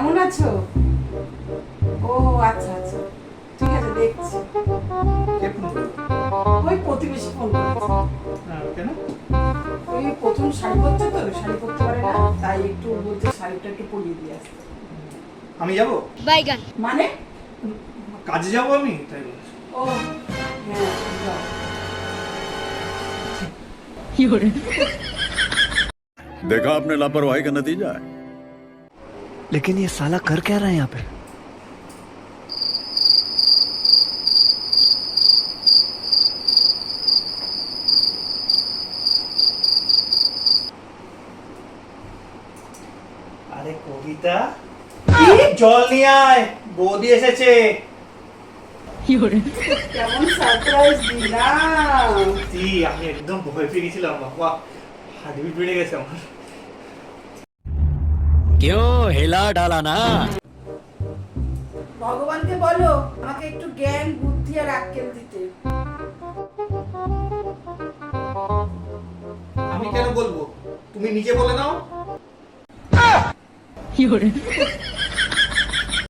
কেমন আছো? ও আচ্ছা আচ্ছা, ঠিক আছে, দেখছি। কে ফোন করলো? ওই প্রতিবেশী ফোন করেছে। কেন? ওই প্রথম শাড়ি পরছে তো, শাড়ি পরতে পারে না, তাই একটু বলছে শাড়িটা একটু পরিয়ে দিয়ে আসতে। আমি যাব? বাইগান মানে? কাজে যাব আমি, তাই বলছি। ও হ্যাঁ, যাও। देखा आपने लापरवाही का नतीजा है। लेकिन ये साला कर क्या रहा है यहाँ पे? আরে কবিতা, জল নিয়ে আয়, বৌদি এসেছে। কেমন সারপ্রাইজ দিলাম। আমি একদম ভয় পেয়ে গেছিলাম, বাবা হার্টবিট বেড়ে গেছে আমার। क्यों हिला डाला ना? ভগবানকে বলো আমাকে একটু জ্ঞান বুদ্ধি আর আক্কেল দিতে। আমি কেন বলবো, তুমি নিজে বলে নাও।